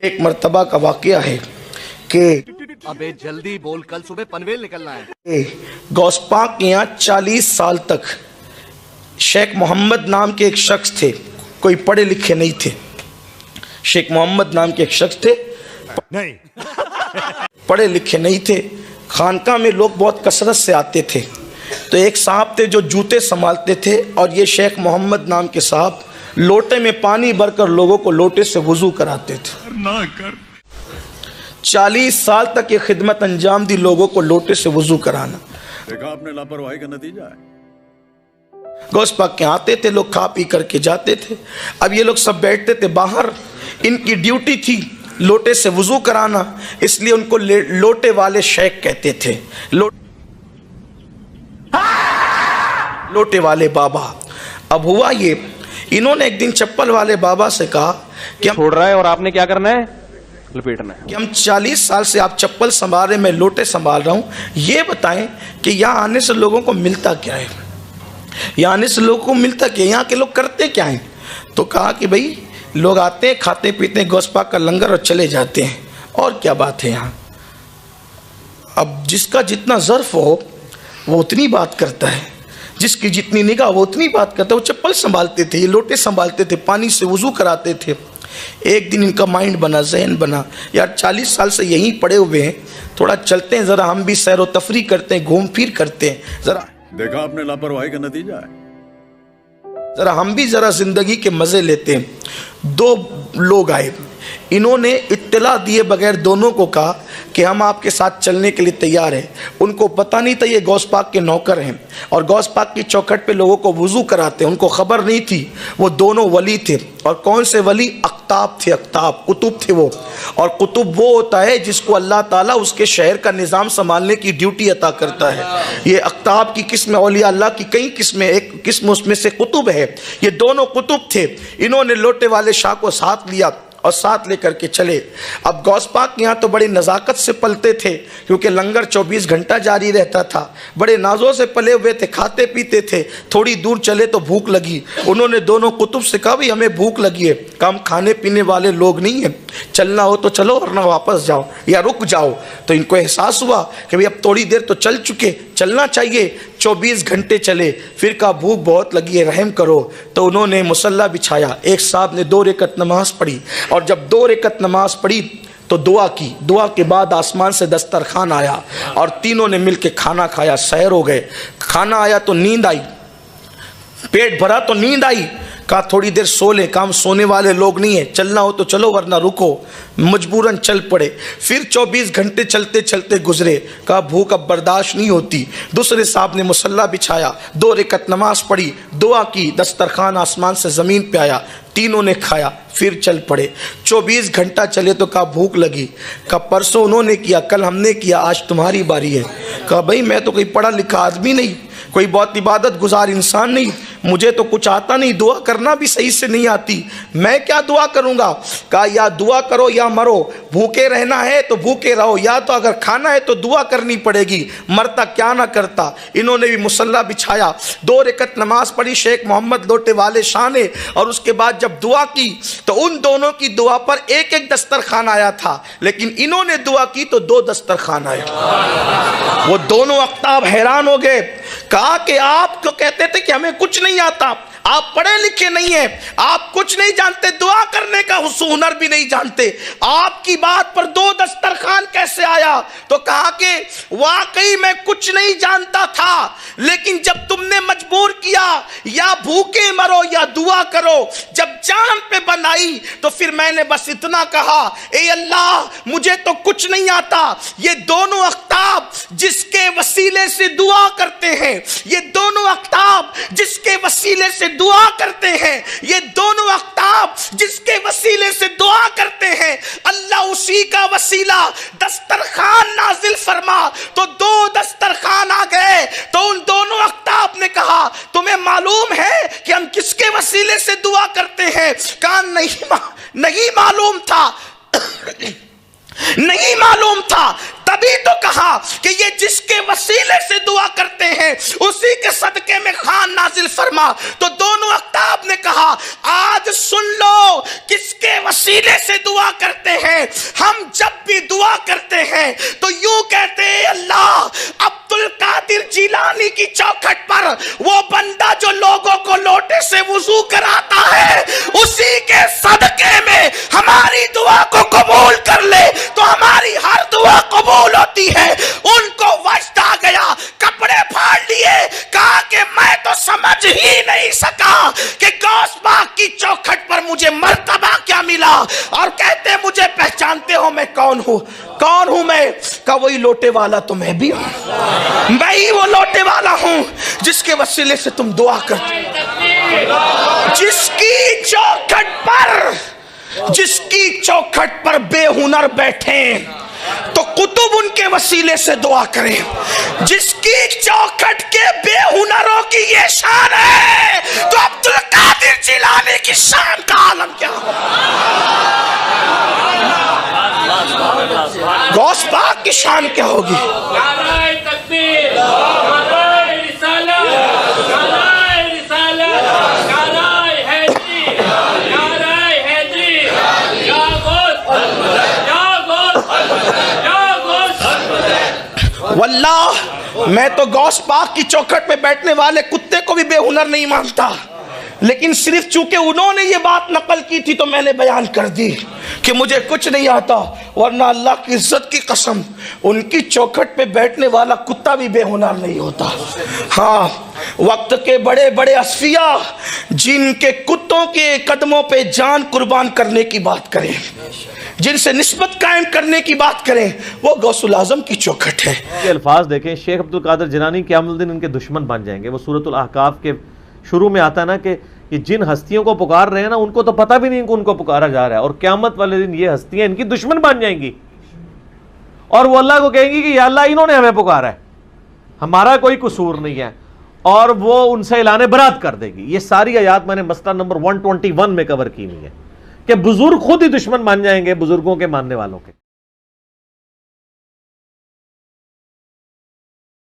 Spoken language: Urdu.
ایک مرتبہ کا واقعہ ہے کہ ابے جلدی بول، کل صبح پنویل نکلنا ہے۔ غوث پاک کے یہاں 40 سال تک شیخ محمد نام کے ایک شخص تھے، کوئی پڑھے لکھے نہیں تھے۔ شیخ محمد نام کے ایک شخص تھے، نہیں پڑھے لکھے نہیں تھے، خانقاہ میں لوگ بہت کثرت سے آتے تھے۔ تو ایک صاحب تھے جو جوتے سنبھالتے تھے، اور یہ شیخ محمد نام کے صاحب لوٹے میں پانی بھر کر لوگوں کو لوٹے سے وضو کراتے تھے۔ 40 سال تک یہ خدمت انجام دی، لوگوں کو لوٹے سے وضو کرانا۔ دیکھا آپ نے لاپرواہی کا نتیجہ ہے۔ غوث پاک کے آتے تھے لوگ، کھا پی کر کے جاتے تھے۔ اب یہ لوگ سب بیٹھتے تھے باہر، ان کی ڈیوٹی تھی لوٹے سے وضو کرانا، اس لیے ان کو لوٹے والے شیخ کہتے تھے، لوٹے والے بابا۔ اب ہوا یہ، انہوں نے ایک دن چپل والے بابا سے کہا کہ چھوڑ رہا ہے اور آپ نے کیا کرنا ہے؟ لپیٹنا ہے۔ کہ ہم 40 سال سے آپ چپل سنبھال رہے ہیں، میں لوٹے سنبھال رہا ہوں، یہ بتائیں کہ یہاں آنے سے لوگوں کو ملتا کیا ہے؟ یہاں آنے سے لوگوں کو ملتا کیا ہے؟ یہاں کے لوگ کرتے کیا ہیں؟ تو کہا کہ بھئی لوگ آتے ہیں، کھاتے پیتے ہیں غوث پاک کا لنگر اور چلے جاتے ہیں، اور کیا بات ہے یہاں؟ اب جس کا جتنا ظرف ہو وہ اتنی بات کرتا ہے، جس کی جتنی نگاہ وہ اتنی بات کرتا ہے۔ وہ چپل سنبھالتے تھے، یہ لوٹے سنبھالتے تھے، پانی سے وضو کراتے تھے۔ ایک دن ان کا مائنڈ بنا، ذہن بنا، یار 40 سال سے یہیں پڑے ہوئے ہیں، تھوڑا چلتے ہیں، ذرا ہم بھی سیر و تفریح کرتے ہیں، گھوم پھر کرتے ہیں، دیکھا آپ نے لاپرواہی کا نتیجہ ہے۔ ذرا ہم بھی ذرا زندگی کے مزے لیتے ہیں۔ 2 لوگ آئے، انہوں نے اطلاع دیے بغیر دونوں کو کہا کہ ہم آپ کے ساتھ چلنے کے لیے تیار ہیں۔ ان کو پتہ نہیں تھا یہ غوث پاک کے نوکر ہیں، اور غوث پاک کی چوکھٹ پہ لوگوں کو وضو کراتے ہیں، ان کو خبر نہیں تھی۔ وہ دونوں ولی تھے، اور کون سے ولی؟ اقطاب تھے، اقطاب قطب تھے وہ۔ اور قطب وہ ہوتا ہے جس کو اللہ تعالیٰ اس کے شہر کا نظام سنبھالنے کی ڈیوٹی عطا کرتا ہے۔ یہ اقطاب کی قسم، اولیاء اللہ کی کئی قسمیں، ایک قسم اس میں سے قطب ہے۔ یہ دونوں قطب تھے، انہوں نے لوٹے والے شاہ کو ساتھ لیا اور ساتھ لے کر کے چلے۔ اب غوث پاک یہاں تو بڑی نزاکت سے پلتے تھے، کیونکہ لنگر 24 گھنٹہ جاری رہتا تھا، بڑے نازوں سے پلے ہوئے تھے، کھاتے پیتے تھے۔ تھوڑی دور چلے تو بھوک لگی، انہوں نے دونوں قطب سے کہا بھی ہمیں بھوک لگی ہے۔ کہا ہم کھانے پینے والے لوگ نہیں ہیں، چلنا ہو تو چلو ورنہ واپس جاؤ یا رک جاؤ۔ تو ان کو احساس ہوا کہ اب تھوڑی دیر تو چل چکے، چلنا چاہیے۔ 24 گھنٹے چلے، پھر کہا بھوک بہت لگی ہے، رحم کرو۔ تو انہوں نے مصلی بچھایا، ایک صاحب نے 2 رکعت نماز پڑھی، اور جب 2 رکعت نماز پڑھی تو دعا کی۔ دعا کے بعد آسمان سے دسترخوان آیا، اور تینوں نے مل کے کھانا کھایا، سحر ہو گئے۔ کھانا آیا تو نیند آئی، پیٹ بھرا تو نیند آئی۔ کہا تھوڑی دیر سو لیں، کام سونے والے لوگ نہیں ہیں، چلنا ہو تو چلو ورنہ رکو۔ مجبوراً چل پڑے۔ پھر 24 گھنٹے چلتے چلتے گزرے، کہا بھوک اب برداشت نہیں ہوتی۔ دوسرے صاحب نے مصلی بچھایا، 2 رکعت نماز پڑھی، دعا کی، دسترخوان آسمان سے زمین پہ آیا، تینوں نے کھایا، پھر چل پڑے۔ 24 گھنٹہ چلے تو کہا بھوک لگی۔ کہا پرسوں انہوں نے کیا، کل ہم نے کیا، آج تمہاری باری ہے۔ کہا بھائی میں تو کوئی پڑھا لکھا آدمی نہیں، کوئی بہت عبادت گزار انسان نہیں، مجھے تو کچھ آتا نہیں، دعا کرنا بھی صحیح سے نہیں آتی، میں کیا دعا کروں گا؟ کہا یا دعا کرو یا مرو، بھوکے رہنا ہے تو بھوکے رہو، یا تو اگر کھانا ہے تو دعا کرنی پڑے گی، مرتا کیا نہ کرتا۔ انہوں نے بھی مصلی بچھایا، 2 رکعت نماز پڑھی شیخ محمد لوٹے والے شاہ نے، اور اس کے بعد جب دعا کی تو ان دونوں کی دعا پر ایک ایک دسترخوان آیا تھا، لیکن انہوں نے دعا کی تو 2 دسترخوان آئے۔ وہ دونوں اقطاب حیران ہو گئے، کہا کہ آپ کو کہتے تھے کہ ہمیں کچھ نہیں آتا، آپ پڑھے لکھے نہیں ہیں، آپ کچھ نہیں جانتے، دعا کرنے کا ہنر بھی نہیں جانتے، آپ کی بات پر 2 دسترخوان کیسے آیا؟ تو کہا کہ واقعی میں کچھ نہیں جانتا تھا، لیکن جب تم نے مجبور کیا یا بھوکے مرو یا دعا کرو، جب جان پہ بنائی تو پھر میں نے بس اتنا کہا، اے اللہ مجھے تو کچھ نہیں آتا۔ یہ دونوں اقطاب جس کے وسیلے سے دعا کرتے ہیں، یہ دونوں اقطاب جس کے وسیلے سے دعا کرتے ہیں، یہ دونوں اقطاب جس کے وسیلے سے دعا کرتے ہیں، اللہ اسی کا وسیلہ دسترخوان نازل فرما تو 2 دسترخوان آ گئے۔ تو ان دونوں اقطاب نے کہا تمہیں معلوم ہے کہ ہم کس کے وسیلے سے دعا کرتے ہیں؟ کہا نہیں معلوم تھا، نہیں معلوم تھا۔ تبھی تو کہا کہا کہ یہ جس کے وسیلے سے دعا کرتے ہیں اسی کے صدقے میں خان نازل فرما. تو دونوں اقطاب نے کہا آج سن لو کس کے وسیلے سے دعا کرتے ہیں. ہم جب بھی دعا کرتے ہیں تو یوں کہتے ہیں اللہ عبد القادر جیلانی کی چوکھٹ پر وہ بندہ جو لوگوں کو لوٹے سے وضو کراتا ہے اسی کے صدقے میں ہماری دعا کو قبول کر لے تو ہماری ہر دعا قبول ہوتی ہے. ان کو وجد آ گیا, کپڑے پھاڑ لیے, کہا کہ میں تو سمجھ ہی نہیں سکا کہ غوث پاک کی چوکھٹ پر مجھے مرتبہ کیا ملا. اور کہتے مجھے پہچانتے ہو میں کون ہوں؟ کون ہوں میں؟ کہا وہی لوٹے والا تو میں بھی ہوں, میں ہی وہ لوٹے والا ہوں جس کے وسیلے سے تم دعا کرتے, جس کی چوکھٹ پر بے ہنر بیٹھے تو قطب ان کے وسیلے سے دعا کریں. جس کی چوکھٹ کے بے ہنروں کی یہ شان ہے تو عبد القادر جیلانی کی شان کا عالم کیا ہو. غوث پاک کی شان کیا ہوگی؟ نعرہ تکبیر، نعرہ رسالت، نعرہ رسالت، نعرہ حیدری، نعرہ حیدری، یا غوث، یا غوث، یا غوث. واللہ میں تو غوث پاک کی چوکھٹ پہ بیٹھنے والے کتے کو بھی بے ہنر نہیں مانتا, لیکن صرف چونکہ انہوں نے یہ بات نقل کی تھی تو میں نے بیان کر دی کہ مجھے کچھ نہیں آتا, ورنہ اللہ کی عزت کی قسم ان کی چوکھٹ پہ بیٹھنے والا کتا بھی بے ہنر نہیں ہوتا. ہاں, وقت کے بڑے بڑے اصفیاء جن کے کتوں کے قدموں پہ جان قربان کرنے کی بات کریں, جن سے نسبت قائم کرنے کی بات کریں, وہ غوث الاعظم کی چوکھٹ ہے. یہ الفاظ دیکھیں, شیخ عبد القادر جیلانی قیامت الدین ان کے دشمن بن جائیں گے. وہ سورۃ الاحقاف کے شروع میں آتا ہے نا کہ یہ جن ہستیوں کو پکار رہے ہیں نا ان کو تو پتہ بھی نہیں کہ ان کو پکارا جا رہا ہے, اور قیامت والے دن یہ ہستیاں ان کی دشمن بن جائیں گی اور وہ اللہ کو کہیں گی کہ یا اللہ انہوں نے ہمیں پکارا ہے, ہمارا کوئی قصور نہیں ہے, اور وہ ان سے اعلان برات کر دے گی. یہ ساری آیات میں نے مسئلہ نمبر 121 میں کور کی ہوئی ہے کہ بزرگ خود ہی دشمن بن جائیں گے بزرگوں کے ماننے والوں کے.